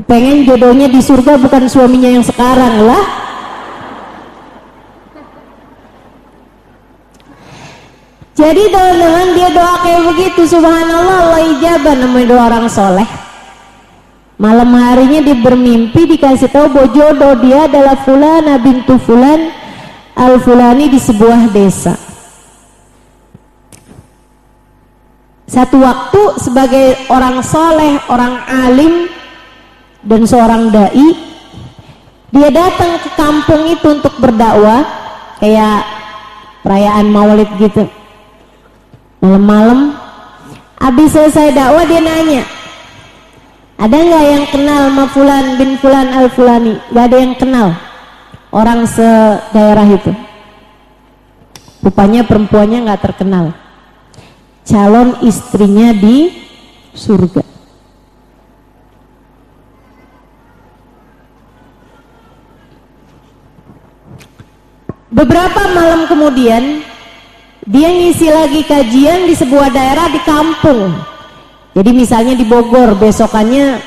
Pengen jodohnya di surga bukan suaminya yang sekarang lah. Jadi teman-teman, dia doa kayak begitu, subhanallah, Allah ijabah, namanya doa orang soleh. Malam harinya dia bermimpi dikasih tahu bahwa jodoh dia adalah Fulana bintu Fulan al-Fulani di sebuah desa. Satu waktu sebagai orang soleh, orang alim dan seorang dai, dia datang ke kampung itu untuk berdakwah, kayak perayaan Maulid gitu. Malam-malam habis selesai dakwah dia nanya, ada nggak yang kenal sama Fulan bin Fulan al-Fulani? Gak ada yang kenal orang sedaerah itu. Rupanya perempuannya nggak terkenal, calon istrinya di surga. Beberapa malam kemudian dia ngisi lagi kajian di sebuah daerah di kampung. Jadi misalnya di Bogor, besokannya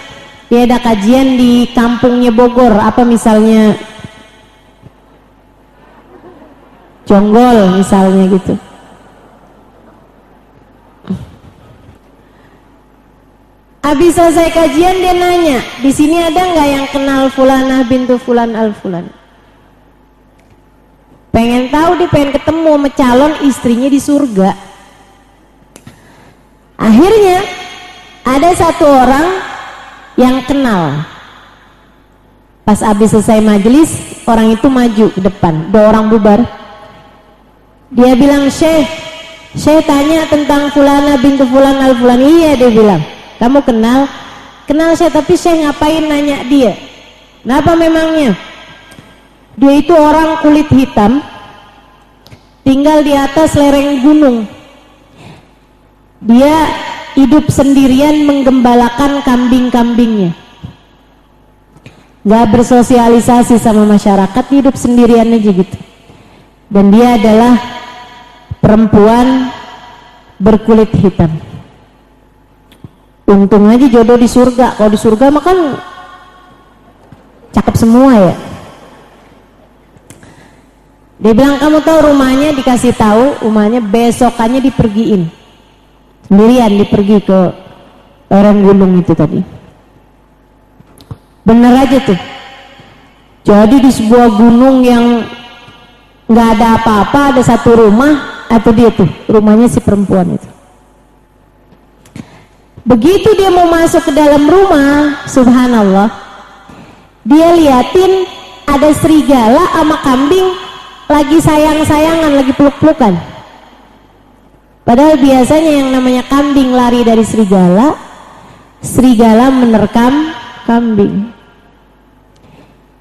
dia ada kajian di kampungnya Bogor, apa misalnya Jonggol misalnya gitu. Habis selesai kajian dia nanya, di sini ada nggak yang kenal Fulanah bintu Fulan al-Fulan? Pengen tahu, dia pengen ketemu sama calon istrinya di surga. Akhirnya ada satu orang yang kenal. Pas habis selesai majelis, orang itu maju ke depan, dua orang bubar. Dia bilang, Syekh tanya tentang Fulana bintu Fulan al-Fulan. Iya, dia bilang, kamu kenal? Kenal Syekh, tapi Syekh ngapain nanya dia? Kenapa memangnya? Dia itu orang kulit hitam, tinggal di atas lereng gunung. Dia hidup sendirian menggembalakan kambing-kambingnya, gak bersosialisasi sama masyarakat, hidup sendirian aja gitu. Dan dia adalah perempuan berkulit hitam. Untung aja jodoh di surga. Kalau di surga mah kan cakep semua ya. Dia bilang, kamu tahu rumahnya? Dikasih tahu rumahnya, besokannya dipergiin sendirian, dipergi ke lereng gunung itu tadi. Bener aja tuh. Jadi di sebuah gunung yang nggak ada apa-apa, ada satu rumah, atau dia tuh rumahnya si perempuan itu. Begitu dia mau masuk ke dalam rumah, subhanallah, dia liatin ada serigala sama kambing lagi sayang-sayangan, lagi peluk-pelukan. Padahal biasanya yang namanya kambing lari dari serigala, serigala menerkam kambing.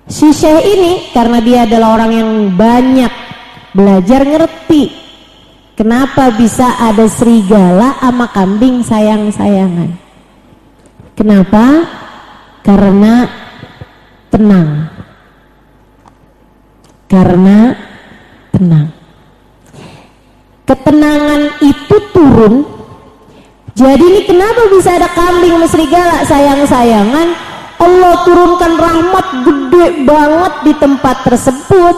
Si Syekh ini karena dia adalah orang yang banyak belajar, ngerti kenapa bisa ada serigala sama kambing sayang-sayangan. Kenapa? Karena tenang. Karena tenang. Ketenangan itu turun. Jadi ini kenapa bisa ada kambing sama serigala sayang-sayangan? Allah turunkan rahmat gede banget di tempat tersebut.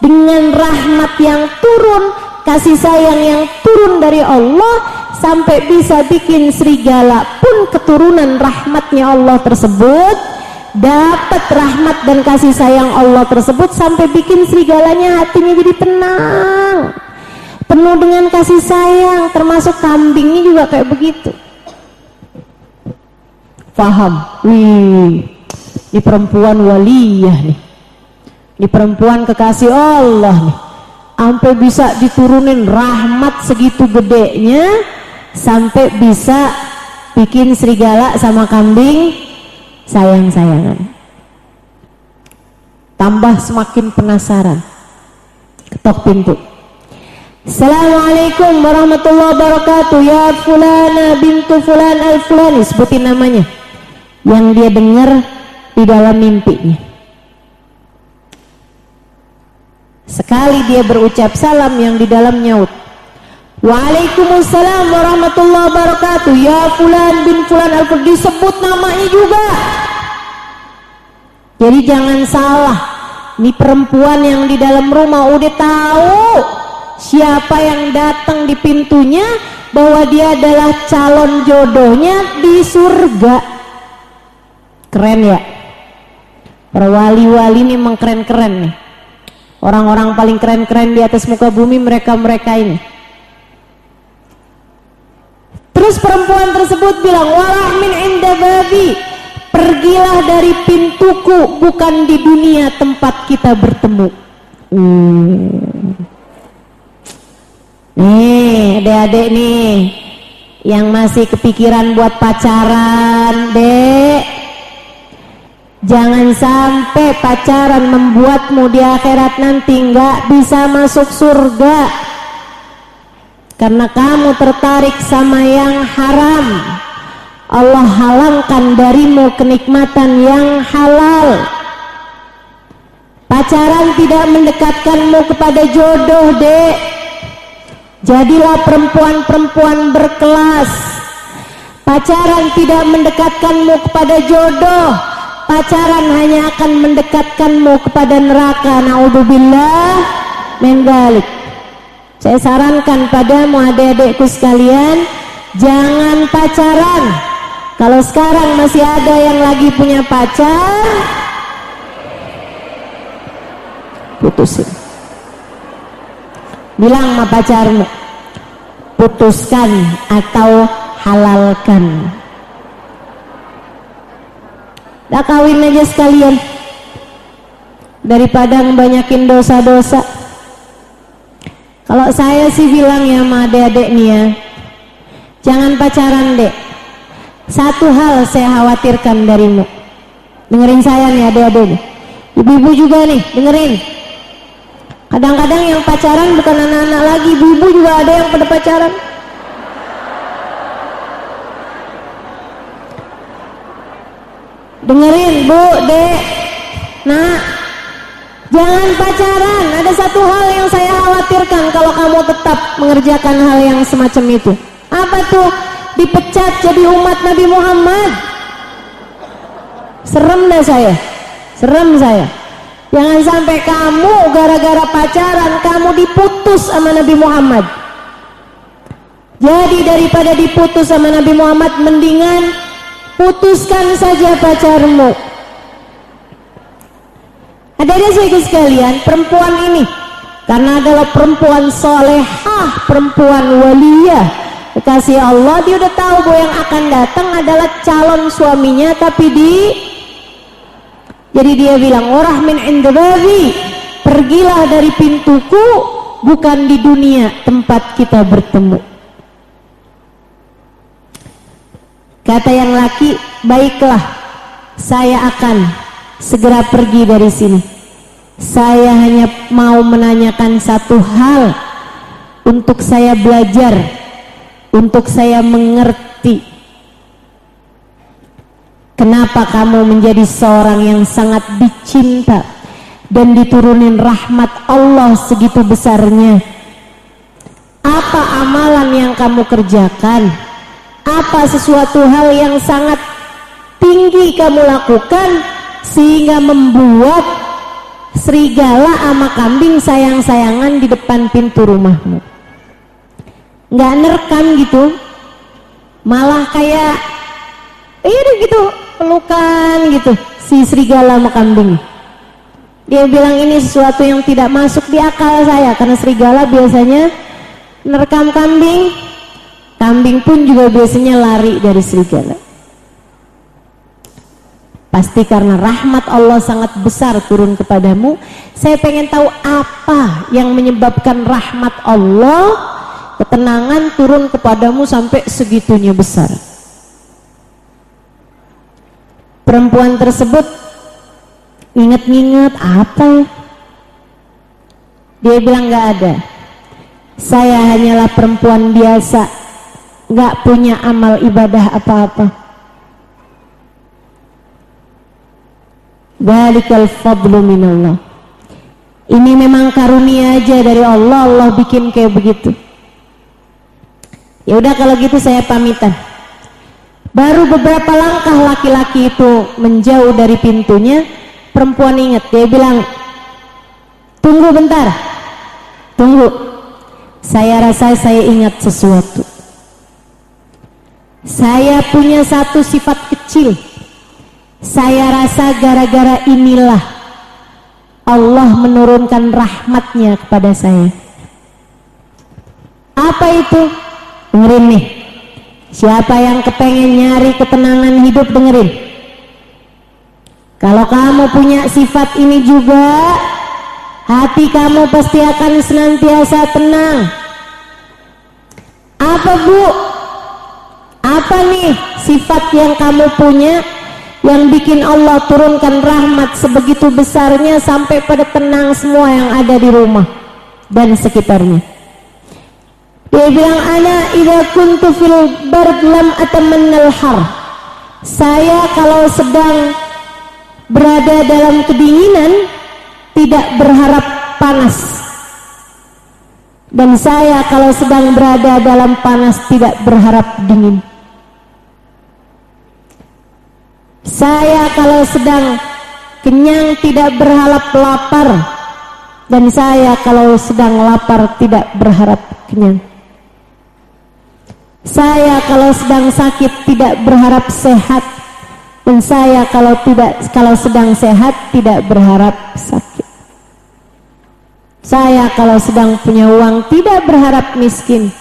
Dengan rahmat yang turun, kasih sayang yang turun dari Allah, sampai bisa bikin serigala pun keturunan rahmatnya Allah tersebut, dapat rahmat dan kasih sayang Allah tersebut, sampai bikin serigalanya hatinya jadi tenang, penuh dengan kasih sayang. Termasuk kambingnya juga kayak begitu. Faham? Wih, ini perempuan waliyah nih, ini perempuan kekasih Allah nih, sampai bisa diturunin rahmat segitu gedenya, sampai bisa bikin serigala sama kambing sayang-sayangan. Tambah semakin penasaran, ketok pintu. Assalamualaikum warahmatullahi wabarakatuh. Ya Fulana bintu Fulan al-Fulani, sebutin namanya yang dia dengar di dalam mimpinya. Sekali dia berucap salam, yang di dalam nyaut, Waalaikumsalam warahmatullahi wabarakatuh. Ya Fulan bin Fulan al-Fulani, disebut namanya juga. Jadi jangan salah, ini perempuan yang di dalam rumah udah tahu siapa yang datang di pintunya, bahwa dia adalah calon jodohnya di surga. Keren ya, para wali-wali ini memang keren-keren nih. Orang-orang paling keren-keren di atas muka bumi mereka-mereka ini. Terus perempuan tersebut bilang, walah min inda babi, pergilah dari pintuku, bukan di dunia tempat kita bertemu. Nih adik-adik nih yang masih kepikiran buat pacaran, dek, jangan sampai pacaran membuatmu di akhirat nanti nggak bisa masuk surga karena kamu tertarik sama yang haram. Allah halangkan darimu kenikmatan yang halal. Pacaran tidak mendekatkanmu kepada jodoh, dek. Jadilah perempuan-perempuan berkelas. Pacaran tidak mendekatkanmu kepada jodoh. Pacaran hanya akan mendekatkanmu kepada neraka. Na'udzubillah min dzalik. Saya sarankan padamu adik-adikku sekalian, jangan pacaran. Kalau sekarang masih ada yang lagi punya pacar, putusin. Bilang sama pacarmu, putuskan atau halalkan. Dah kawin aja sekalian, daripada ngebanyakin dosa-dosa. Kalau saya sih bilang ya sama adik-adik nih ya, jangan pacaran, dek. Satu hal saya khawatirkan darimu. Dengerin saya nih adik-adik, ibu-ibu juga nih dengerin. Kadang-kadang yang pacaran bukan anak-anak lagi, ibu-ibu juga ada yang pada pacaran. Dengerin bu, dek, nak, jangan pacaran. Ada satu hal yang saya khawatirkan kalau kamu tetap mengerjakan hal yang semacam itu. Apa tuh? Dipecat jadi umat Nabi Muhammad. Serem dah saya, serem saya. Jangan sampai kamu gara-gara pacaran kamu diputus sama Nabi Muhammad. Jadi daripada diputus sama Nabi Muhammad, mendingan putuskan saja pacarmu. Ada saya sekalian, perempuan ini karena adalah perempuan solehah, perempuan waliyah, kekasih Allah, dia udah tahu bahwa yang akan datang adalah calon suaminya, jadi dia bilang, orah min indababi, pergilah dari pintuku, bukan di dunia tempat kita bertemu. Kata yang laki, baiklah, saya akan segera pergi dari sini. Saya hanya mau menanyakan satu hal, untuk saya belajar, untuk saya mengerti. Kenapa kamu menjadi seorang yang sangat dicinta dan diturunin rahmat Allah segitu besarnya? Apa amalan yang kamu kerjakan? Apa sesuatu hal yang sangat tinggi kamu lakukan sehingga membuat serigala sama kambing sayang-sayangan di depan pintu rumahmu? Nggak nerekam gitu, malah kayak gitu pelukan gitu si serigala sama kambing. Dia bilang ini sesuatu yang tidak masuk di akal saya, karena serigala biasanya nerekam kambing, kambing pun juga biasanya lari dari serigala. Pasti karena rahmat Allah sangat besar turun kepadamu. Saya pengen tahu apa yang menyebabkan rahmat Allah, ketenangan turun kepadamu sampai segitunya besar. Perempuan tersebut inget-inget apa ya? Dia bilang gak ada. Saya hanyalah perempuan biasa, gak punya amal ibadah apa-apa. Dzalikal fadlu minallah. Ini memang karunia aja dari Allah, Allah bikin kayak begitu. Ya udah kalau gitu saya pamitan. Baru beberapa langkah laki-laki itu menjauh dari pintunya, perempuan ingat, dia bilang, tunggu bentar, tunggu, saya rasa saya ingat sesuatu. Saya punya satu sifat kecil, saya rasa gara-gara inilah Allah menurunkan rahmatnya kepada saya. Apa itu? Dengerin nih, siapa yang kepengen nyari ketenangan hidup, dengerin. Kalau kamu punya sifat ini juga, hati kamu pasti akan senantiasa tenang. Apa bu? Apa nih sifat yang kamu punya yang bikin Allah turunkan rahmat sebegitu besarnya sampai pada tenang semua yang ada di rumah dan sekitarnya? Dia bilang, ana idza kuntu fil bard lam atamannal har. Saya kalau sedang berada dalam kedinginan tidak berharap panas, dan saya kalau sedang berada dalam panas tidak berharap dingin. Saya kalau sedang kenyang tidak berharap lapar, dan saya kalau sedang lapar tidak berharap kenyang. Saya kalau sedang sakit tidak berharap sehat, dan saya kalau sedang sehat tidak berharap sakit. Saya kalau sedang punya uang tidak berharap miskin,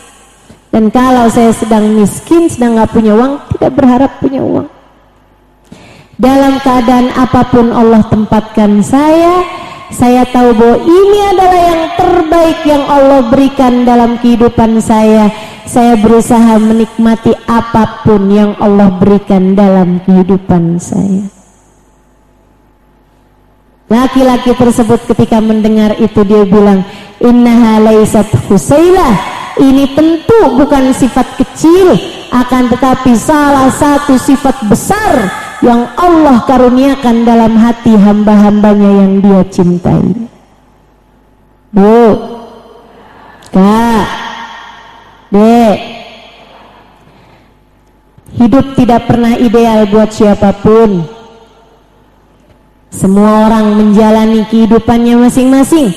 dan kalau saya sedang miskin, sedang nggak punya uang, tidak berharap punya uang. Dalam keadaan apapun Allah tempatkan saya tahu bahwa ini adalah yang terbaik yang Allah berikan dalam kehidupan saya. Saya berusaha menikmati apapun yang Allah berikan dalam kehidupan saya. Laki-laki tersebut ketika mendengar itu dia bilang, innaha laysat husailah. Ini tentu bukan sifat kecil, akan tetapi salah satu sifat besar yang Allah karuniakan dalam hati hamba-hambanya yang dia cintai. Bu, Kak, Dek, hidup tidak pernah ideal buat siapapun. Semua orang menjalani kehidupannya masing-masing,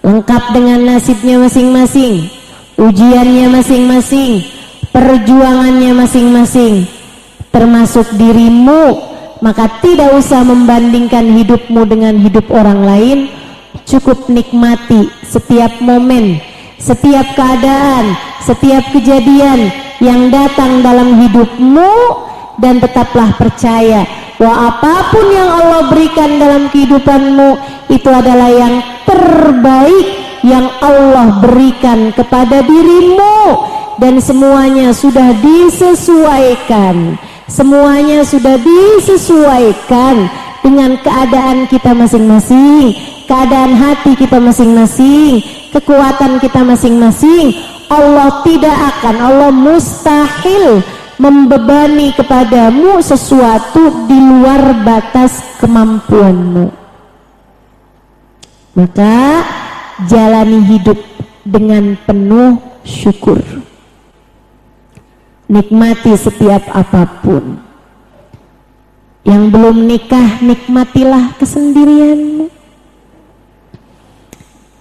lengkap dengan nasibnya masing-masing, ujiannya masing-masing, perjuangannya masing-masing, termasuk dirimu. Maka tidak usah membandingkan hidupmu dengan hidup orang lain. Cukup nikmati setiap momen, setiap keadaan, setiap kejadian yang datang dalam hidupmu, dan tetaplah percaya bahwa apapun yang Allah berikan dalam kehidupanmu itu adalah yang terbaik yang Allah berikan kepada dirimu, dan semuanya sudah disesuaikan. Semuanya sudah disesuaikan dengan keadaan kita masing-masing, keadaan hati kita masing-masing, kekuatan kita masing-masing. Allah mustahil membebani kepadamu sesuatu di luar batas kemampuanmu. Maka jalani hidup dengan penuh syukur. Nikmati setiap apapun. Yang belum nikah, nikmatilah kesendirianmu.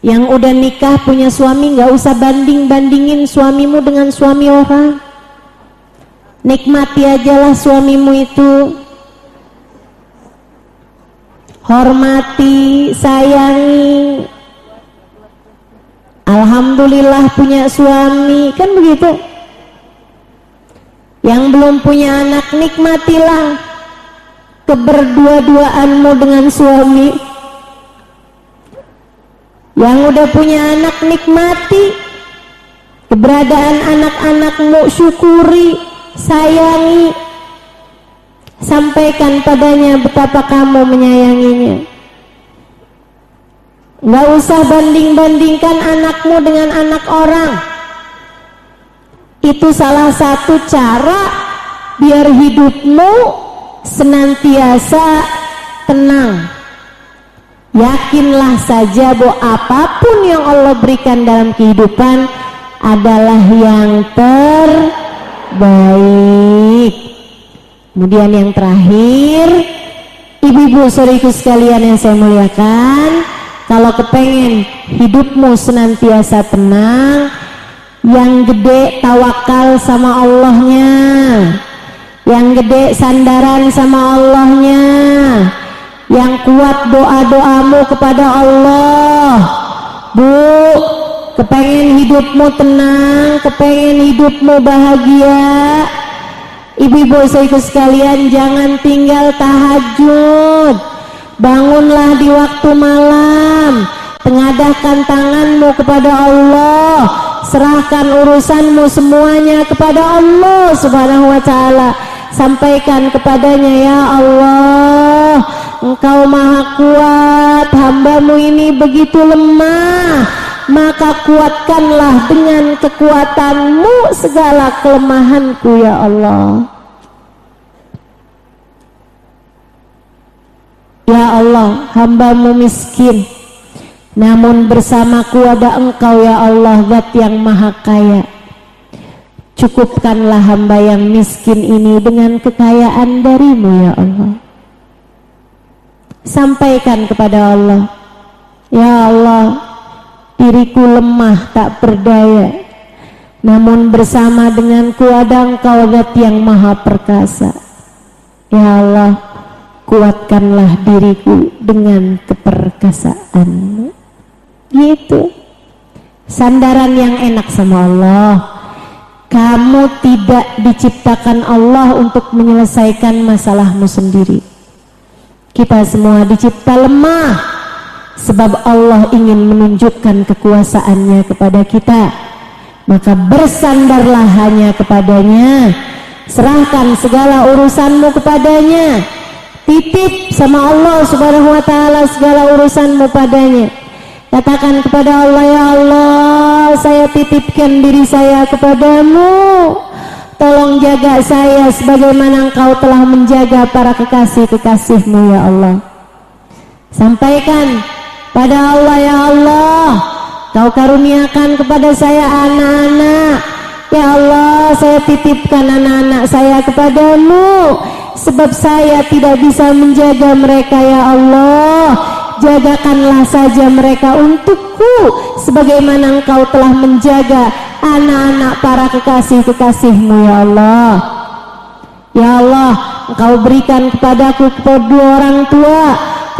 Yang udah nikah punya suami, gak usah banding-bandingin suamimu dengan suami orang. Nikmati ajalah suamimu itu. Hormati, sayangi. Alhamdulillah punya suami, kan begitu. Yang belum punya anak, nikmatilah keberdua-duaanmu dengan suami. Yang udah punya anak, nikmati keberadaan anak-anakmu, syukuri, sayangi, sampaikan padanya betapa kamu menyayanginya. Gak usah banding-bandingkan anakmu dengan anak orang. Itu salah satu cara biar hidupmu senantiasa tenang. Yakinlah saja bahwa apapun yang Allah berikan dalam kehidupan adalah yang terbaik. Kemudian yang terakhir, Ibu-ibu saudariku sekalian yang saya muliakan, kalau kepengen hidupmu senantiasa tenang, yang gede tawakal sama Allahnya, yang gede sandaran sama Allahnya, yang kuat doa-doamu kepada Allah. Bu, kepengen hidupmu tenang, kepengen hidupmu bahagia, ibu-ibu saudariku sekalian, jangan tinggal tahajud. Bangunlah di waktu malam, tengadahkan tanganmu kepada Allah, serahkan urusanmu semuanya kepada Allah Subhanahu wa ta'ala. Sampaikan kepadanya, ya Allah, Engkau maha kuat, hambamu ini begitu lemah, maka kuatkanlah dengan kekuatanmu segala kelemahanku ya Allah. Ya Allah, hambamu miskin, namun bersamaku ada Engkau ya Allah, Zat yang maha kaya. Cukupkanlah hamba yang miskin ini dengan kekayaan darimu ya Allah. Sampaikan kepada Allah, ya Allah, diriku lemah tak berdaya, namun bersama denganku ada Engkau Zat yang maha perkasa. Ya Allah, kuatkanlah diriku dengan keperkasaan-Mu. Gitu. Sandaran yang enak sama Allah. Kamu tidak diciptakan Allah untuk menyelesaikan masalahmu sendiri. Kita semua dicipta lemah, sebab Allah ingin menunjukkan kekuasaannya kepada kita. Maka bersandarlah hanya kepadanya, serahkan segala urusanmu kepadanya, titip sama Allah Subhanahu wa ta'ala segala urusanmu padanya. Katakan kepada Allah, ya Allah, saya titipkan diri saya kepadamu, tolong jaga saya sebagaimana Engkau telah menjaga para kekasih-kekasih-Mu ya Allah. Sampaikan pada Allah, ya Allah, Kau karuniakan kepada saya anak-anak, ya Allah, saya titipkan anak-anak saya kepadamu, sebab saya tidak bisa menjaga mereka ya Allah. Jagakanlah saja mereka untukku sebagaimana Engkau telah menjaga anak-anak para kekasih-kekasih-Mu ya Allah. Ya Allah, Engkau berikan kepadaku kedua orang tua,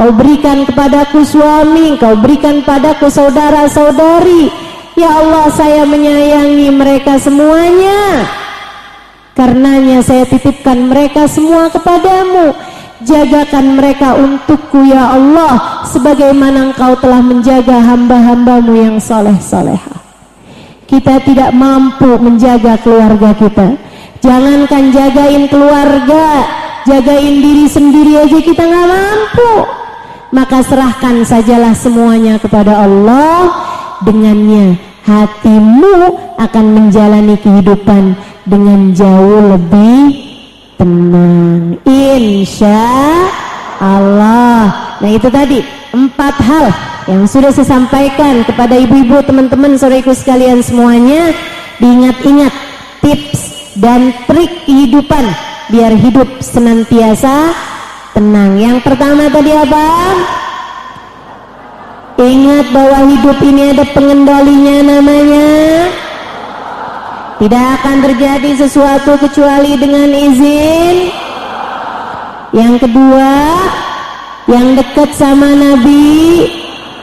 Kau berikan kepadaku suami, Kau berikan padaku saudara-saudari. Ya Allah, saya menyayangi mereka semuanya, karenanya saya titipkan mereka semua kepadamu. Jagakan mereka untukku ya Allah, sebagaimana Engkau telah menjaga hamba-hambamu yang soleh-solehah. Kita tidak mampu menjaga keluarga kita. Jangankan jagain keluarga, jagain diri sendiri aja kita gak mampu. Maka serahkan sajalah semuanya kepada Allah. Dengannya hatimu akan menjalani kehidupan dengan jauh lebih tenang, insya Allah. Nah itu tadi 4 hal yang sudah saya sampaikan kepada ibu-ibu, teman-teman, saudariku sekalian semuanya. Diingat-ingat tips dan trik kehidupan biar hidup senantiasa tenang. Yang pertama tadi apa? Ingat bahwa hidup ini ada pengendalinya, namanya tidak akan terjadi sesuatu kecuali dengan izin. Yang kedua, yang dekat sama Nabi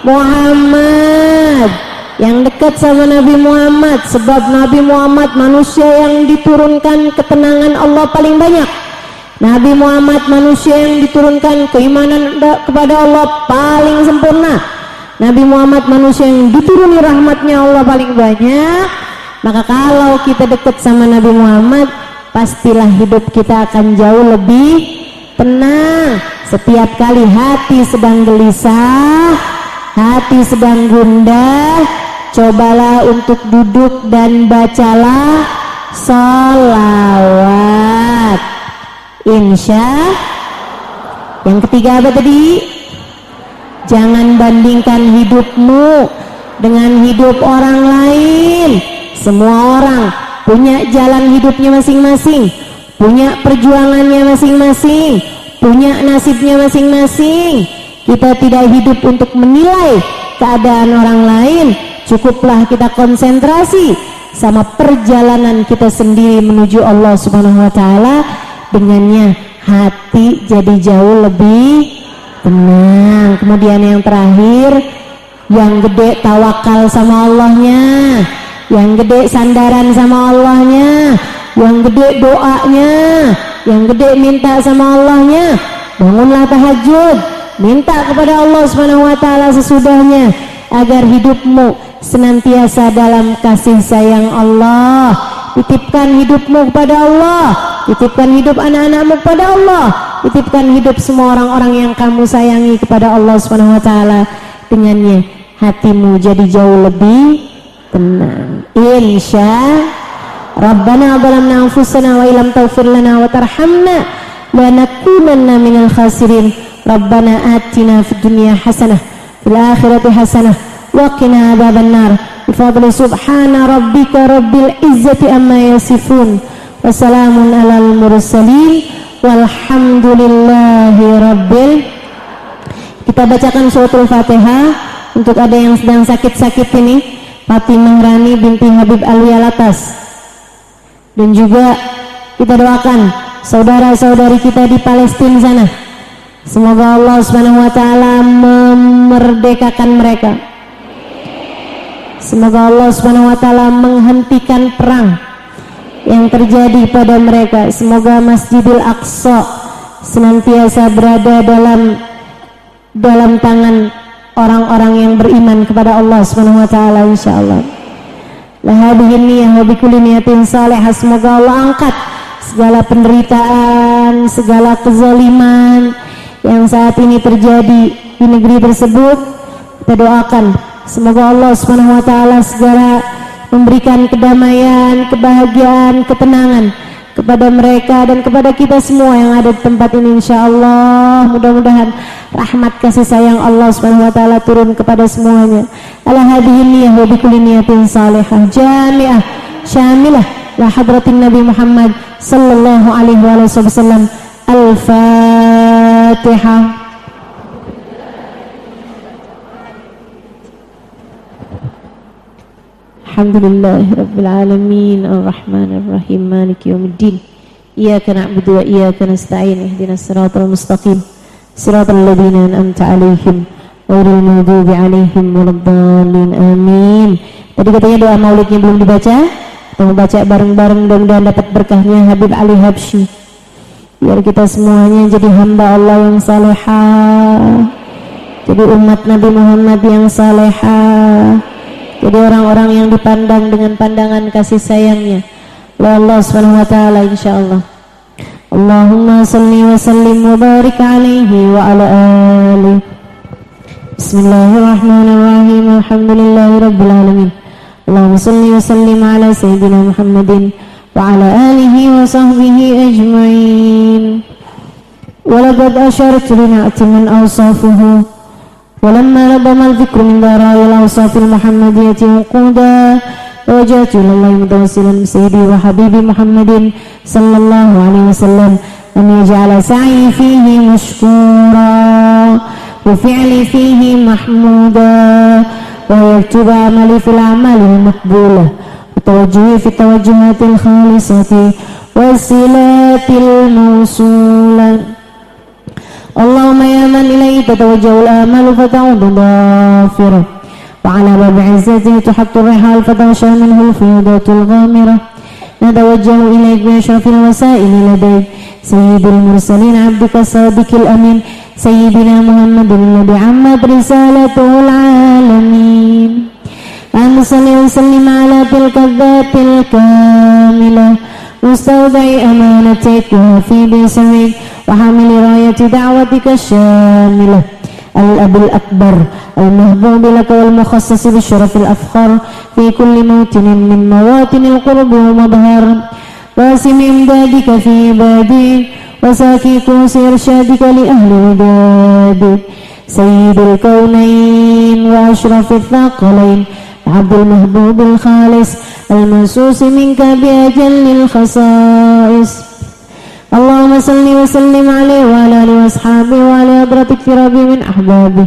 Muhammad, yang dekat sama Nabi Muhammad, sebab Nabi Muhammad manusia yang diturunkan ketenangan Allah paling banyak. Nabi Muhammad manusia yang diturunkan keimanan kepada Allah paling sempurna. Nabi Muhammad manusia yang dituruni rahmatnya Allah paling banyak. Maka kalau kita dekat sama Nabi Muhammad, pastilah hidup kita akan jauh lebih tenang. Setiap kali hati sedang gelisah, hati sedang gundah, cobalah untuk duduk dan bacalah sholawat. Insya. Yang ketiga apa tadi? Jangan bandingkan hidupmu dengan hidup orang lain. Semua orang punya jalan hidupnya masing-masing, punya perjuangannya masing-masing, punya nasibnya masing-masing. Kita tidak hidup untuk menilai keadaan orang lain, cukuplah kita konsentrasi sama perjalanan kita sendiri menuju Allah Subhanahu wa taala. Dengannya hati jadi jauh lebih tenang. Kemudian yang terakhir, yang gede tawakal sama Allahnya, yang gede sandaran sama Allahnya, yang gede doanya, yang gede minta sama Allahnya. Bangunlah tahajud, minta kepada Allah Subhanahu wa taala sesudahnya agar hidupmu senantiasa dalam kasih sayang Allah. Titipkan hidupmu kepada Allah, titipkan hidup anak-anakmu kepada Allah, titipkan hidup semua orang-orang yang kamu sayangi kepada Allah Subhanahu wa taala. Dengannya hatimu jadi jauh lebih tenang. Insya Rabbana zalamna anfusana wa illam taghfir lana wa tarhamna lanakunanna minal khasirin. Rabbana atina fid dunya hasanah fil akhirati hasanah wa qina adzabannar. Bifadli subhana rabbika rabbil izzati amma yasifun wa salamun alal mursalin walhamdulillahi rabbil. Kita bacakan suratul Fatihah untuk ada yang sedang sakit-sakit ini, Fatimah Rani binti Habib Alwi Alatas. Dan juga kita doakan saudara-saudari kita di Palestina sana, semoga Allah Subhanahu wa taala memerdekakan mereka. Semoga Allah Subhanahu wa taala menghentikan perang yang terjadi pada mereka. Semoga Masjidil Aqsa senantiasa berada dalam tangan orang-orang yang beriman kepada Allah Subhanahu wa taala insyaallah. La hadhihi niyyah wa bikulli niyatin salihah. Semoga Allah angkat segala penderitaan, segala kezaliman yang saat ini terjadi di negeri tersebut. Kita doakan semoga Allah Subhanahu wa taala segera memberikan kedamaian, kebahagiaan, ketenangan kepada mereka dan kepada kita semua yang ada di tempat ini insyaallah. Mudah-mudahan rahmat kasih sayang Allah Subhanahu wa taala turun kepada semuanya. Ala hadhihi niyyah wa bikulli niyatin salihah jami'ah syamilah la hadratin Nabi Muhammad sallallahu alaihi wasallam. Al-Fatihah. Alhamdulillahi rabbil alamin arrahmanir rahim maliki yaumiddin iyyaka na'budu wa iyyaka nasta'in ihdinas siratal mustaqim siratal ladzina an'amta 'alaihim ghairil maghdubi 'alaihim waladdallin amin. Tadi katanya doa maulidnya belum dibaca, kita mau baca bareng-bareng, mudah-mudahan dapat berkahnya Habib Ali Habsyi, biar kita semuanya jadi hamba Allah yang salehah, jadi umat Nabi Muhammad yang salehah, jadi orang-orang yang dipandang dengan pandangan kasih sayangnya oleh Allah Subhanahu wa taala insyaallah. Allahumma salli wa sallim wa barik alaihi wa ala alihi. Bismillahirrahmanirrahim. Alhamdulillahi rabbil alamin. Allahumma salli wa sallim ala sayyidina Muhammadin wa ala alihi wa sahbihi ajma'in. Wa laqad ashartu li na'ti min awsafuhu ولما نظم الذكر من ضرائر الأوصاف المحمدية وقودا وجاءت إلى الله متوسلا بسيدي وحبيبي محمد صلى الله عليه وسلم أن يجعل سعي فيه مشكورا وفعلي فيه محمودا ويكتب عملي في الأعمال المقبولة وتوجهي في التوجهات الخالصة والصلات الموصولة. اللهم يا من إليه تتوجه الآمال فتعود ضافرة وعلى باب عزته تحط الرحال فتغشى منه الفيضات الغامرة. نتوجه إليك بأشرف الوسائل لديك سيد المرسلين عبدك الصادق الأمين سيدنا محمد الذي عمت رسالته العالمين. أن صل وسلم على تلك الذات الكاملة مستودع أمانتك وفي بسرك وحامل راية دعوتك الشاملة الأب الأكبر المهبوب لك والمخصص بالشرف الأفخر في كل موطن من مواطن القرب ومظهر واسم إمدادك في عبادك وساكي كوس إرشادك لأهل ودادك سيد الكونين وأشرف الثقلين عبد المهبوب الخالص المنسوس منك بأجل الخصائص. اللهم صل وسلم عليه وعلى آله وأصحابه وعلى حضرتك في ربي من أحبابه.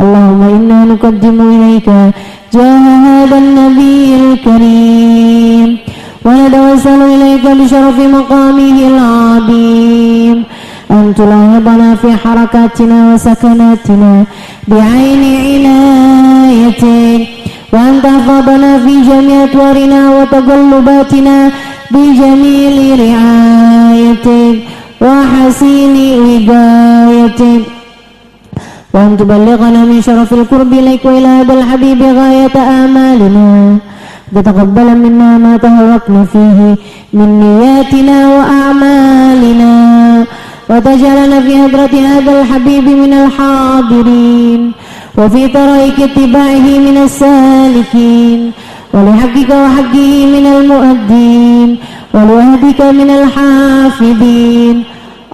اللهم إنا نقدم إليك جاه هذا النبي الكريم ونتوسل إليك بشرف مقامه العظيم أن تلاحظنا في حركاتنا وسكناتنا بعين عنايتك، وأن تحفظنا في جميع أطوارنا وتقلباتنا بجميل رعايتك وحسين وقايتك، وأن تبلغنا من شرف القرب إليك وإلى هذا الحبيب غاية آمالنا، وتتقبل منا ما تهرقنا فيه من نياتنا وأعمالنا، وتجعلنا في حضرة هذا الحبيب من الحاضرين، وفي طريق اتباعه من السالكين، ولحقك وحقه من المؤدين، ولوهدك من الحافظين.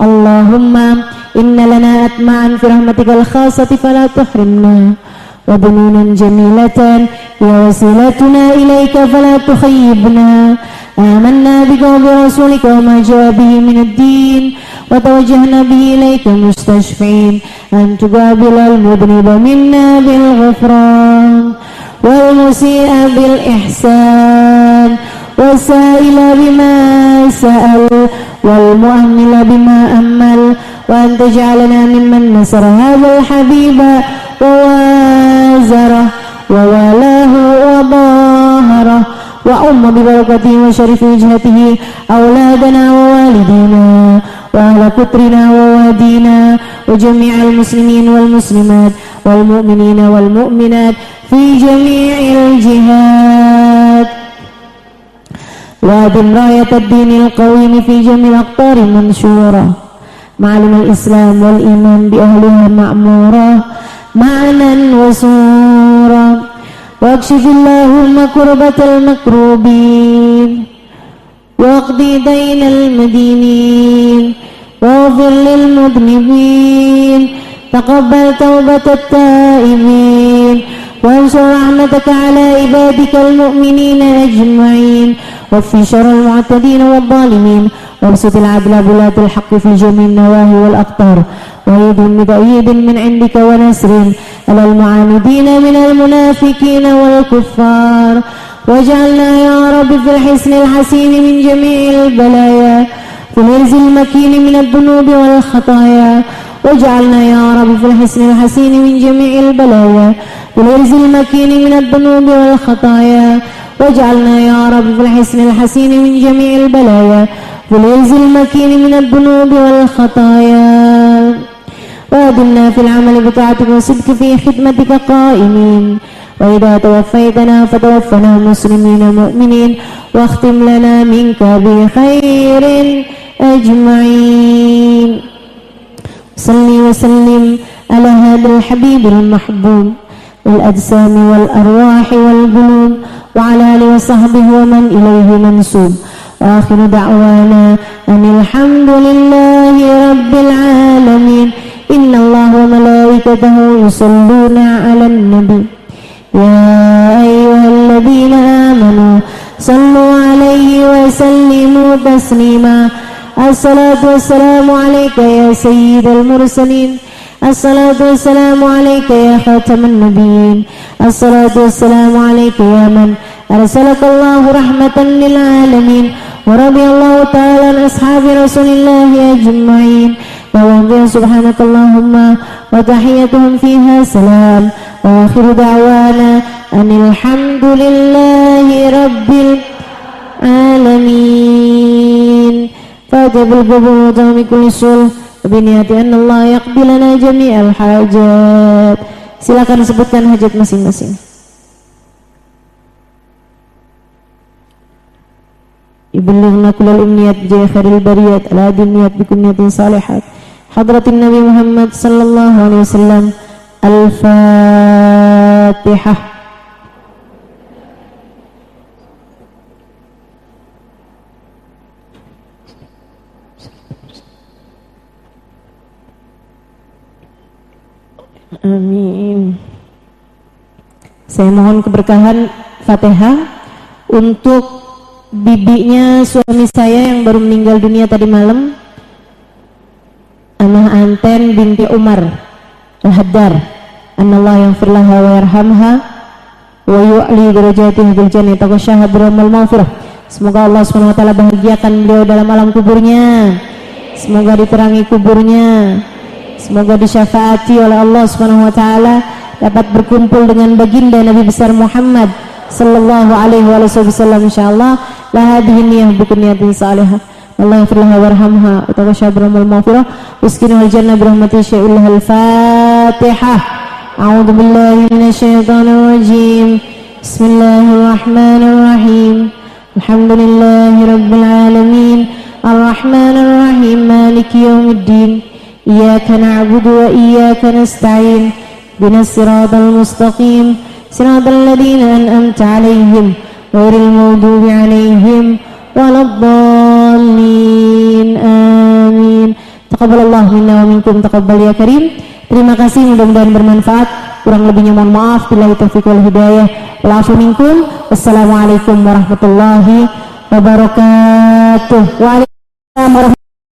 اللهم إن لنا أطماعا في رحمتك الخاصة فلا تحرمنا، وظنونا جميلة هي وسيلتنا إليك فلا تخيبنا. آمنا بك وبرسولك وما جاء به من الدين، وتوجهنا به إليك مستشفعين أن تقابل المذنب منا بالغفران، والمسيء بالإحسان، والسائل بما سأل، والمؤمل بما أمل، وأن تجعلنا ممن نصر هذا الحبيب ووازره ووالاه وظاهره، وأم ببركته وشرف وجهته أولادنا ووالدينا وأهل كترنا ووادينا وجميع المسلمين والمسلمات والمؤمنين والمؤمنات في جميع الجهات، وأدم راية الدين القويم في جميع الأقطار منشورة، معلم الإسلام والإيمان بأهلها مأمورة معنا وصورا، واكشف اللهم كربة المكروبين، واقضي دين المدينين، واغفر للمذنبين، تقبل توبة التائبين، وانشر رحمتك على عبادك المؤمنين أجمعين، واكفي شر المعتدين والظالمين، وابسط العدل بولاة الحق في جميع النواهي والأقطار، وأيدهم بتأييد من عندك ونصر على المعاندين من المنافقين والكفار، واجعلنا يا رب في الحصن الحسين من جميع البلايا، في العز المكين من الذنوب والخطايا، واجعلنا يا رب في الحصن الحسين من جميع البلايا، في العز المكين من الذنوب والخطايا، واجعلنا يا رب في الحصن الحسين من جميع البلايا، في العز المكين من الذنوب والخطايا، وأدمنا في العمل بطاعتك وصدق في خدمتك قائمين، وإذا توفيتنا فتوفنا مسلمين مؤمنين، واختم لنا منك بخير أجمعين. صلي وسلم على هذا الحبيب المحبوب الأجسام والأرواح والقلوب، وعلى آله وصحبه ومن إليه منسوب، وآخر دعوانا أن الحمد لله رب العالمين. إن الله وملائكته يصلون على النبي يا أيها الذين آمنوا صلوا عليه وسلموا تسليما. الصلاة والسلام عليك يا سيد المرسلين، الصلاة والسلام عليك يا خاتم النبيين، الصلاة والسلام عليك يا من أرسلك الله رحمة للعالمين. ورضي الله تعالى عن أصحاب رسول الله أجمعين، وهم سبحانك اللهم وتحيتهم فيها سلام، وآخر دعوانا أن الحمد لله رب العالمين. فاجب القبور من كل سوء بنيات أن الله يقبل لنا جميع الحاجات. Silakan sebutkan hajat masing-masing. يبلغنا كل الأمنيات بجاه خير البريات على دنيات بكمية صالحات حضرة النبي محمد صلى الله عليه وسلم. الفاتحة. Amin. Saya mohon keberkahan Fatihah untuk bibinya suami saya yang baru meninggal dunia tadi malam, Anah Anten binti Umar Al-Haddar, anallah yaghfir laha wa yarhamha wa yu'li darajatiha bil jannati wa syahadul maghfirah. Semoga Allah Subhanahu wa taala bahagiakan beliau dalam alam kuburnya. Semoga diterangi kuburnya. Semoga disyafaati oleh Allah Subhanahu wa taala, dapat berkumpul dengan baginda Nabi besar Muhammad sallallahu alaihi wasallam insyaallah. La hadhihi niyyah bi niyatin salihah. Allah yaghfir laha warhamha wa taqabbal maghfirah waskinul jannah bi rahmatihi syai'ul Al-Fatihah. A'udzu billahi minasyaitonir rajim. Bismillahirrahmanirrahim. Alhamdulillahi rabbil alamin. Ar-Rahmanir Rahim. Maliki yaumiddin. Iyyaka na'budu wa iyyaka nasta'in. Ihdinas siratal mustaqim. Siratal ladzina an'amta 'alaihim ghairil maghdubi 'alaihim waladdallin. Amin. Taqabbalallahu minna wa minkum, taqabbal ya karim. Terima kasih, mudah-mudahan bermanfaat. Kurang lebihnya mohon maaf. Billahi taufiq wal hidayah. Wal afu minkum. Wassalamualaikum warahmatullahi wabarakatuh. Waalaikumsalam warahmatullahi wabarakatuh.